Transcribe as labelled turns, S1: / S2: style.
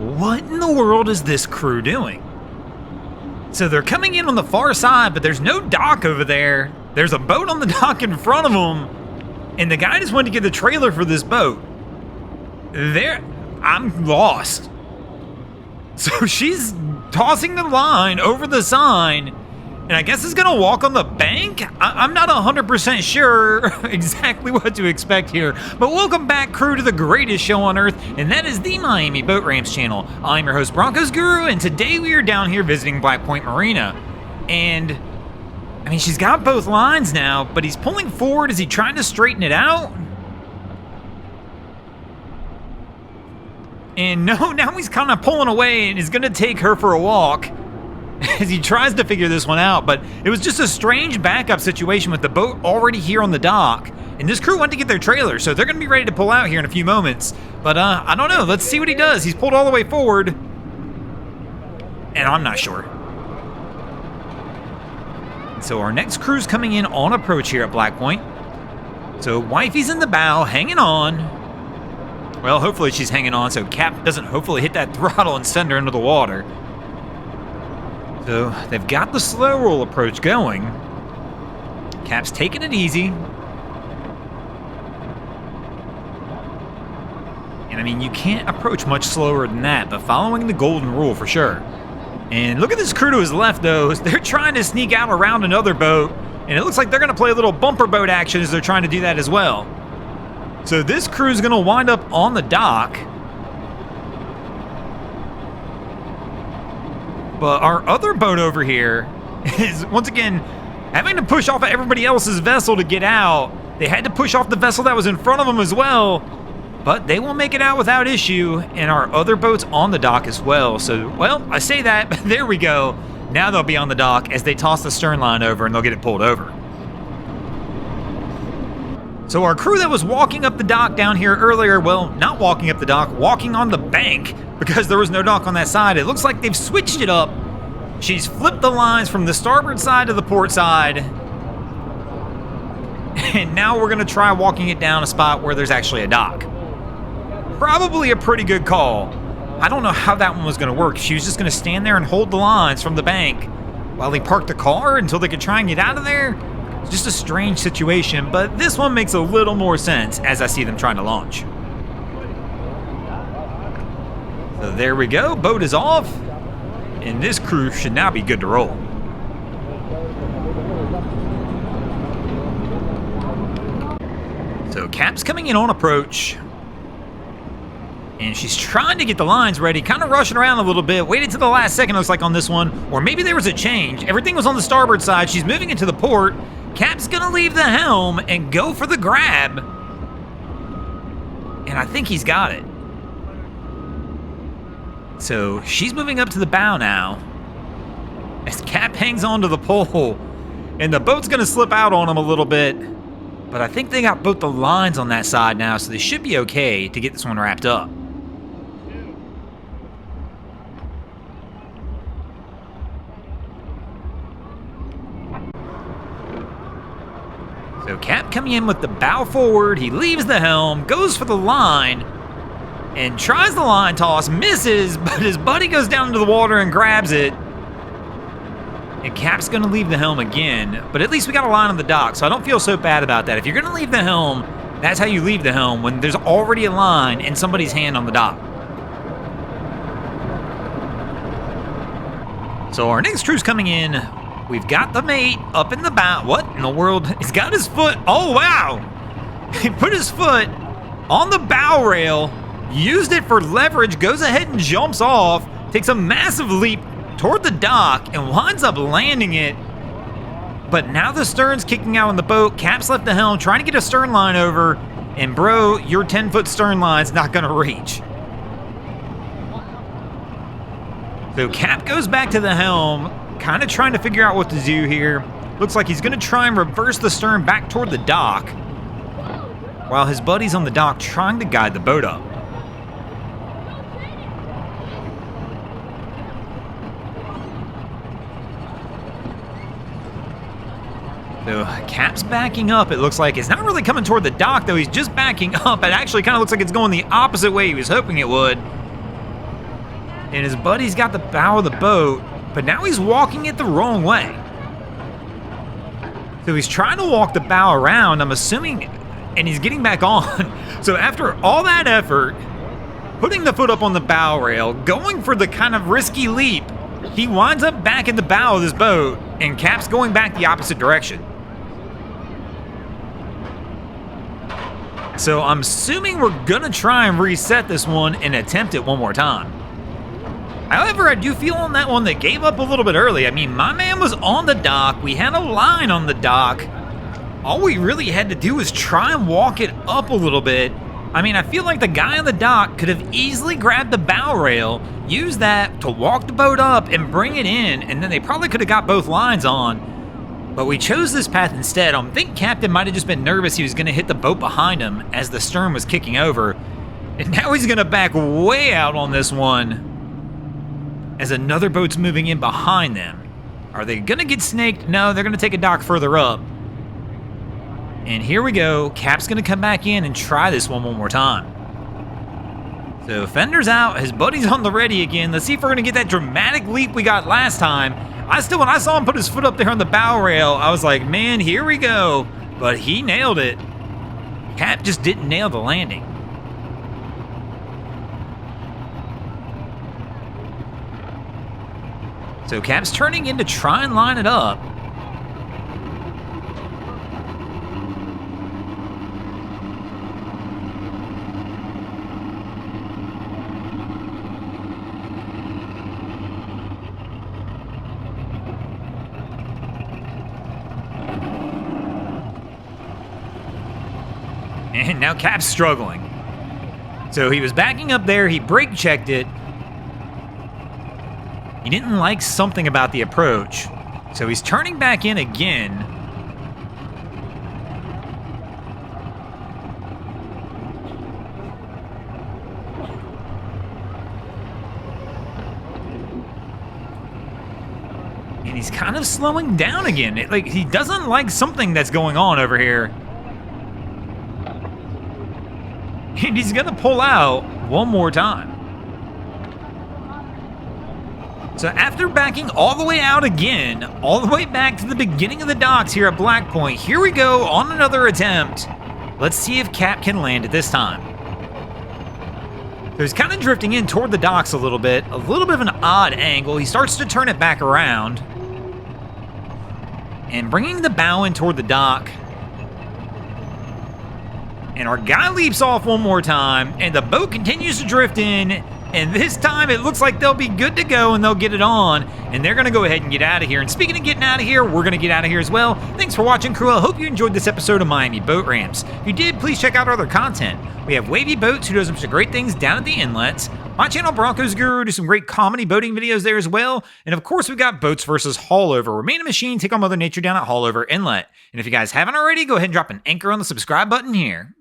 S1: what in the world is this crew doing? So they're coming in on the far side, but there's no dock over there. There's a boat on the dock in front of them, and the guy just wanted to get the trailer for this boat. I'm lost. So she's tossing the line over the sign, and I guess it's gonna walk on the bank? I'm not 100% sure exactly what to expect here, but welcome back, crew, to the greatest show on earth, and that is the Miami Boat Ramps channel. I'm your host, Broncos Guru, and today we are down here visiting Point Marina, and I mean, she's got both lines now, but he's pulling forward. Is he trying to straighten it out? And no, now he's kind of pulling away and is gonna take her for a walk as he tries to figure this one out. But it was just a strange backup situation with the boat already here on the dock, and this crew went to get their trailer, so they're gonna be ready to pull out here in a few moments. But I don't know, let's see what he does. He's pulled all the way forward, and I'm not sure. So our next crew's coming in on approach here at Black Point. So Wifey's in the bow, hanging on. Well, hopefully she's hanging on so Cap doesn't hopefully hit that throttle and send her into the water. So they've got the slow roll approach going. Cap's taking it easy. And I mean, you can't approach much slower than that, but following the golden rule for sure. And look at this crew to his left, though. They're trying to sneak out around another boat, and it looks like they're going to play a little bumper boat action as they're trying to do that as well. So this crew's going to wind up on the dock. But our other boat over here is, once again, having to push off of everybody else's vessel to get out. They had to push off the vessel that was in front of them as well. But they will make it out without issue, and our other boat's on the dock as well. So, well, I say that, but there we go. Now they'll be on the dock as they toss the stern line over and they'll get it pulled over. So our crew that was walking up the dock down here earlier, well, not walking up the dock, walking on the bank because there was no dock on that side. It looks like they've switched it up. She's flipped the lines from the starboard side to the port side. And now we're gonna try walking it down a spot where there's actually a dock. Probably a pretty good call. I don't know how that one was gonna work. She was just gonna stand there and hold the lines from the bank while they parked the car until they could try and get out of there. It's just a strange situation, but this one makes a little more sense as I see them trying to launch. So there we go, boat is off, and this crew should now be good to roll. So Cap's coming in on approach, and she's trying to get the lines ready, kind of rushing around a little bit, waited to the last second, looks like, on this one, or maybe there was a change. Everything was on the starboard side. She's moving into the port. Cap's gonna leave the helm and go for the grab. And I think he's got it. So she's moving up to the bow now as Cap hangs onto the pole, and the boat's gonna slip out on him a little bit, but I think they got both the lines on that side now, so they should be okay to get this one wrapped up. So Cap coming in with the bow forward, he leaves the helm, goes for the line, and tries the line toss, misses, but his buddy goes down into the water and grabs it. And Cap's gonna leave the helm again, but at least we got a line on the dock, so I don't feel so bad about that. If you're gonna leave the helm, that's how you leave the helm, when there's already a line and somebody's hand on the dock. So our next crew's coming in. We've got the mate up in the bow. What in the world? He's got his foot. Oh, wow. He put his foot on the bow rail, used it for leverage, goes ahead and jumps off, takes a massive leap toward the dock, and winds up landing it. But now the stern's kicking out on the boat. Cap's left the helm, trying to get a stern line over, and bro, your 10-foot stern line's not gonna reach. So Cap goes back to the helm, kind of trying to figure out what to do here. Looks like he's gonna try and reverse the stern back toward the dock, while his buddy's on the dock trying to guide the boat up. So Cap's backing up, it looks like. It's not really coming toward the dock, though. He's just backing up. It actually kind of looks like it's going the opposite way he was hoping it would. and his buddy's got the bow of the boat, but now he's walking it the wrong way. So he's trying to walk the bow around, I'm assuming, and he's getting back on. So after all that effort, putting the foot up on the bow rail, going for the kind of risky leap, he winds up back in the bow of this boat, and Cap's going back the opposite direction. So I'm assuming we're gonna try and reset this one and attempt it one more time. However, I do feel on that one that gave up a little bit early. I mean, my man was on the dock. We had a line on the dock. All we really had to do was try and walk it up a little bit. I mean, I feel like the guy on the dock could have easily grabbed the bow rail, used that to walk the boat up and bring it in, and then they probably could have got both lines on. But we chose this path instead. I think Captain might have just been nervous he was going to hit the boat behind him as the stern was kicking over. And now he's going to back way out on this one as another boat's moving in behind them. Are they going to get snaked? No, they're going to take a dock further up. And here we go. Cap's going to come back in and try this one more time. So Fender's out. His buddy's on the ready again. Let's see if we're going to get that dramatic leap we got last time. When I saw him put his foot up there on the bow rail, I was like, man, here we go. But he nailed it. Cap just didn't nail the landing. So Cap's turning in to try and line it up. And now Cap's struggling. So he was backing up there, he brake checked it. He didn't like something about the approach. So he's turning back in again. And he's kind of slowing down again. He doesn't like something that's going on over here. And he's gonna pull out one more time. So after backing all the way out again, all the way back to the beginning of the docks here at Black Point, here we go on another attempt. Let's see if Cap can land it this time. So he's kind of drifting in toward the docks a little bit of an odd angle. He starts to turn it back around and bringing the bow in toward the dock. And our guy leaps off one more time, and the boat continues to drift in, and this time it looks like they'll be good to go and they'll get it on, and they're going to go ahead and get out of here. And speaking of getting out of here, we're going to get out of here as well. Thanks for watching, crew. I hope you enjoyed this episode of Miami Boat Ramps. If you did, please check out our other content. We have Wavy Boats, who does some great things down at the inlets. My channel, Broncos Guru, do some great comedy boating videos there as well. And of course, we've got Boats versus Haulover, where me and a machine take on Mother Nature down at Haulover Inlet. And if you guys haven't already, go ahead and drop an anchor on the subscribe button here.